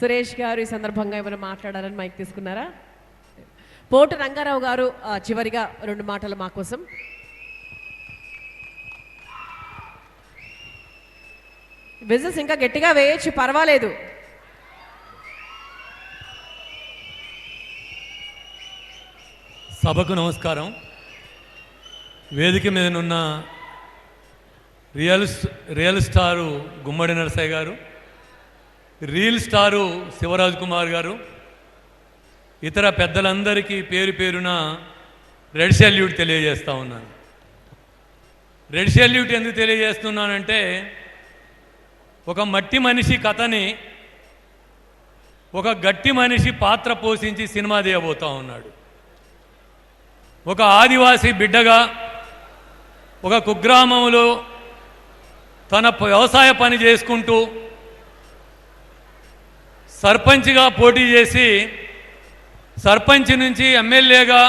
సురేష్ గారు ఈ సందర్భంగా ఏమైనా మాట్లాడాలని మైక్ తీసుకున్నారా? పోటు రంగారావు గారు చివరిగా 2 మాటలు మా కోసం. బిజినెస్ ఇంకా గట్టిగా వేయచ్చు, పర్వాలేదు. సభకు నమస్కారం. వేదిక మీద ఉన్న రియల్ స్టారు గుమ్మడి నరసయ్య గారు, రీల్ స్టారు శివరాజ్ కుమార్ గారు, ఇతర పెద్దలందరికీ పేరు పేరున రెడ్ సెల్యూట్ తెలియజేస్తూ ఉన్నాను. రెడ్ సెల్యూట్ ఎందుకు తెలియజేస్తున్నానంటే, ఒక మట్టి మనిషి కథని ఒక గట్టి మనిషి పాత్ర పోషించి సినిమా తీయబోతూ ఉన్నాడు. ఒక ఆదివాసీ బిడ్డగా ఒక కుగ్రామంలో తన వ్యవసాయ పని చేసుకుంటూ సర్పంచ్గా పోటీ చేసి సర్పంచ్ నుంచి ఎమ్మెల్యేగా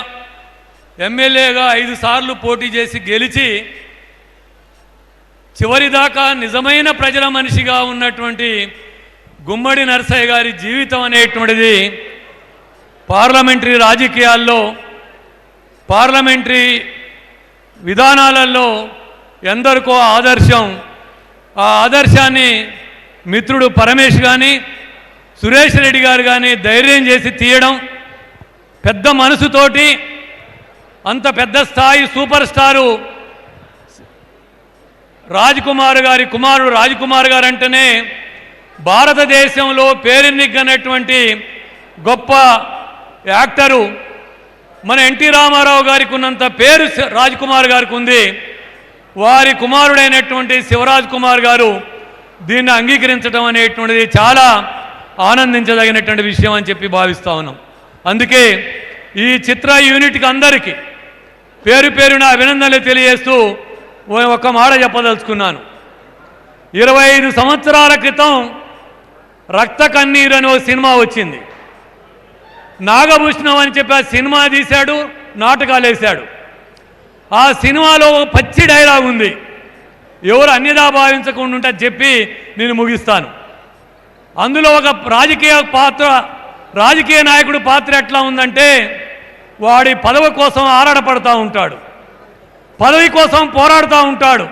5 సార్లు పోటీ చేసి గెలిచి చివరిదాకా నిజమైన ప్రజల మనిషిగా ఉన్నటువంటి గుమ్మడి నరసయ్య గారి జీవితం అనేటువంటిది పార్లమెంటరీ రాజకీయాల్లో, పార్లమెంటరీ విధానాలలో ఎందరికో ఆదర్శం. ఆ ఆదర్శాన్ని మిత్రుడు పరమేష్ కానీ సురేష్ రెడ్డి గారు కానీ ధైర్యం చేసి తీయడం, పెద్ద మనసుతోటి అంత పెద్ద స్థాయి సూపర్ స్టారు రాజ్కుమార్ గారి కుమారుడు రాజ్కుమార్ గారు అంటేనే భారతదేశంలో పేరెన్నికైనటువంటి గొప్ప యాక్టరు. మన ఎన్టీ రామారావు గారికి ఉన్నంత పేరు రాజ్కుమార్ గారికి ఉంది. వారి కుమారుడైనటువంటి శివరాజ్ కుమార్ గారు దీన్ని అంగీకరించడం అనేటువంటిది చాలా ఆనందించదగినటువంటి విషయం అని చెప్పి భావిస్తూ ఉన్నాం. అందుకే ఈ చిత్ర యూనిట్కి అందరికీ పేరు పేరున అభినందనలు తెలియజేస్తూ ఒక మాట చెప్పదలుచుకున్నాను. 25 సంవత్సరాల క్రితం రక్త కన్నీరు అనే సినిమా వచ్చింది. నాగభూషణం అని చెప్పి ఆ సినిమా తీశాడు, నాటకాలు వేశాడు. ఆ సినిమాలో పచ్చి డైలాగ్ ఉంది, ఎవరు అన్యదా భావించకుండా ఉంటే చెప్పి నేను ముగిస్తాను. అందులో ఒక రాజకీయ నాయకుడు పాత్ర ఎట్లా ఉందంటే, వాడి పదవి కోసం ఆరాటపడుతూ ఉంటాడు, పదవి కోసం పోరాడుతూ ఉంటాడు,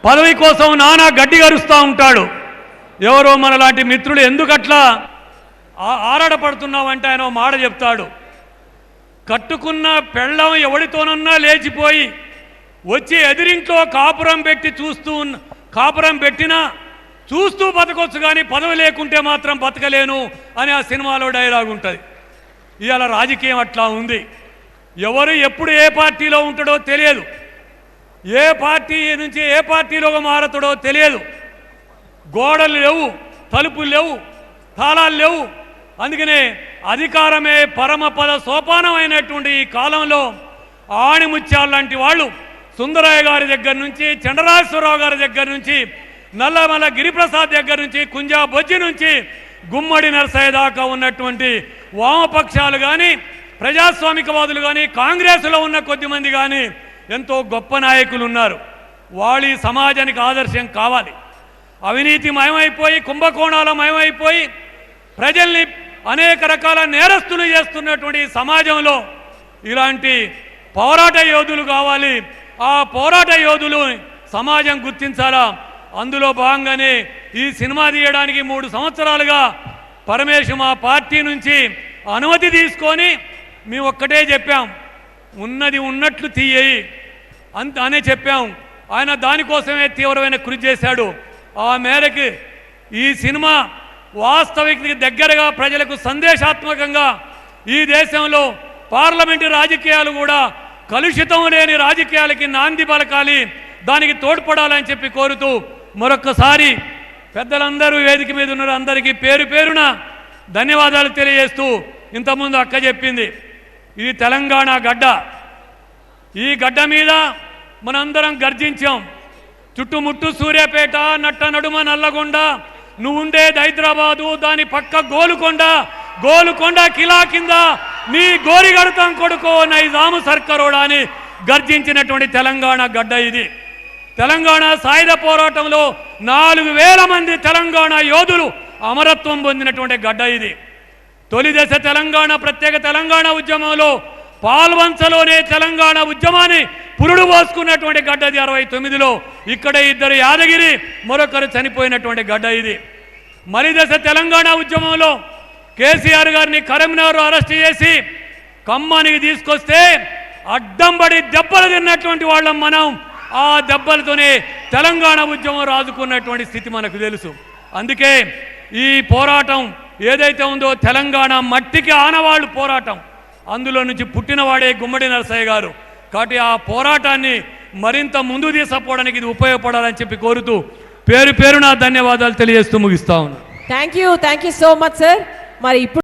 పదవి కోసం నానా గడ్డి గరుస్తూ ఉంటాడు. ఎవరో మనలాంటి మిత్రులు ఎందుకట్లా ఆరాటపడుతున్నావంటే ఆయన మాట చెప్తాడు, కట్టుకున్న పెళ్ళం ఎవడితోనన్నా లేచిపోయి వచ్చి ఎదిరింట్లో కాపురం పెట్టినా చూస్తూ బతకొచ్చు, కానీ పదవి లేకుంటే మాత్రం బతకలేను అని ఆ సినిమాలో డైలాగ్ ఉంటుంది. ఇవాళ రాజకీయం అట్లా ఉంది. ఎవరు ఎప్పుడు ఏ పార్టీలో ఉంటాడో తెలియదు, ఏ పార్టీ నుంచి ఏ పార్టీలోకి మారతాడో తెలియదు. గోడలు లేవు, తలుపులు లేవు, తాళాలు లేవు. అందుకనే అధికారమే పరమపద సోపానమైనటువంటి ఈ కాలంలో ఆణిముత్యాలు లాంటి వాళ్ళు సుందరయ్య గారి దగ్గర నుంచి, చంద్రరాజేశ్వరరావు గారి దగ్గర నుంచి, నల్లమల్ల గిరిప్రసాద్ దగ్గర నుంచి, కుంజా బొజ్జి నుంచి గుమ్మడి నరసయ్య దాకా ఉన్నటువంటి వామపక్షాలు కానీ, ప్రజాస్వామికవాదులు కానీ, కాంగ్రెస్లో ఉన్న కొద్దిమంది కానీ ఎంతో గొప్ప నాయకులు ఉన్నారు. వాళ్ళు ఈ సమాజానికి ఆదర్శం కావాలి. అవినీతి మయమైపోయి, కుంభకోణాల మయమైపోయి, ప్రజల్ని అనేక రకాల నేరస్తులు చేస్తున్నటువంటి సమాజంలో ఇలాంటి పోరాట యోధులు కావాలి. ఆ పోరాట యోధులు సమాజం గుర్తించాలా. అందులో భాగంగానే ఈ సినిమా తీయడానికి 3 సంవత్సరాలుగా పరమేశ్ మా పార్టీ నుంచి అనుమతి తీసుకొని మేము ఒక్కటే చెప్పాం, ఉన్నది ఉన్నట్లు తీయేయి అనే చెప్పాం. ఆయన దానికోసమే తీవ్రమైన కృషి చేశాడు. ఆ మేరకు ఈ సినిమా వాస్తవికతకి దగ్గరగా ప్రజలకు సందేశాత్మకంగా ఈ దేశంలో పార్లమెంటు రాజకీయాలు కూడా కలుషితం లేని రాజకీయాలకి నాంది పలకాలి, దానికి తోడ్పడాలని చెప్పి కోరుతూ మరొక్కసారి పెద్దలందరూ వేదిక మీద ఉన్న అందరికీ పేరు పేరున ధన్యవాదాలు తెలియజేస్తూ, ఇంతకుముందు అక్క చెప్పింది, ఇది తెలంగాణ గడ్డ. ఈ గడ్డ మీద మనందరం గర్జించాం. చుట్టుముట్టు సూర్యాపేట, నట్ట నడుమ నల్లగొండ, నువ్వుండేది హైదరాబాదు, దాని పక్క గోలుకొండ కిలా కింద నీ గోరిగడతాం కొడుకో నైజాము సర్కరోడా అని గర్జించినటువంటి తెలంగాణ గడ్డ ఇది. తెలంగాణ సాయుధ పోరాటంలో 4000 మంది తెలంగాణ యోధులు అమరత్వం పొందినటువంటి గడ్డ ఇది. తొలి దశ తెలంగాణ ప్రత్యేక తెలంగాణ ఉద్యమంలో పాల్వంచలోనే తెలంగాణ ఉద్యమాన్ని పురుడు పోసుకున్నటువంటి గడ్డది 69లో. ఇక్కడే ఇద్దరు యాదగిరి, మరొకరు చనిపోయినటువంటి గడ్డ ఇది. మరి దశ తెలంగాణ ఉద్యమంలో కేసీఆర్ గారిని కరీంనగర్ అరెస్ట్ చేసి ఖమ్మానికి తీసుకొస్తే అడ్డంబడి దెబ్బలు తిన్నటువంటి వాళ్ళం మనం. ఆ దెబ్బలతోనే తెలంగాణ ఉద్యమం రాజుకున్నటువంటి స్థితి మనకు తెలుసు. అందుకే ఈ పోరాటం ఏదైతే ఉందో తెలంగాణ మట్టికి ఆనవాళ్ళు పోరాటం, అందులో నుంచి పుట్టినవాడే గుమ్మడి నరసయ్య గారు. కాబట్టి ఆ పోరాటాన్ని మరింత ముందు తీసుకుపోవడానికి ఇది ఉపయోగపడాలని చెప్పి కోరుతూ పేరు పేరున ధన్యవాదాలు తెలియజేస్తూ ముగిస్తా ఉన్నాను. Thank you so much sir. మరి ఇప్పుడు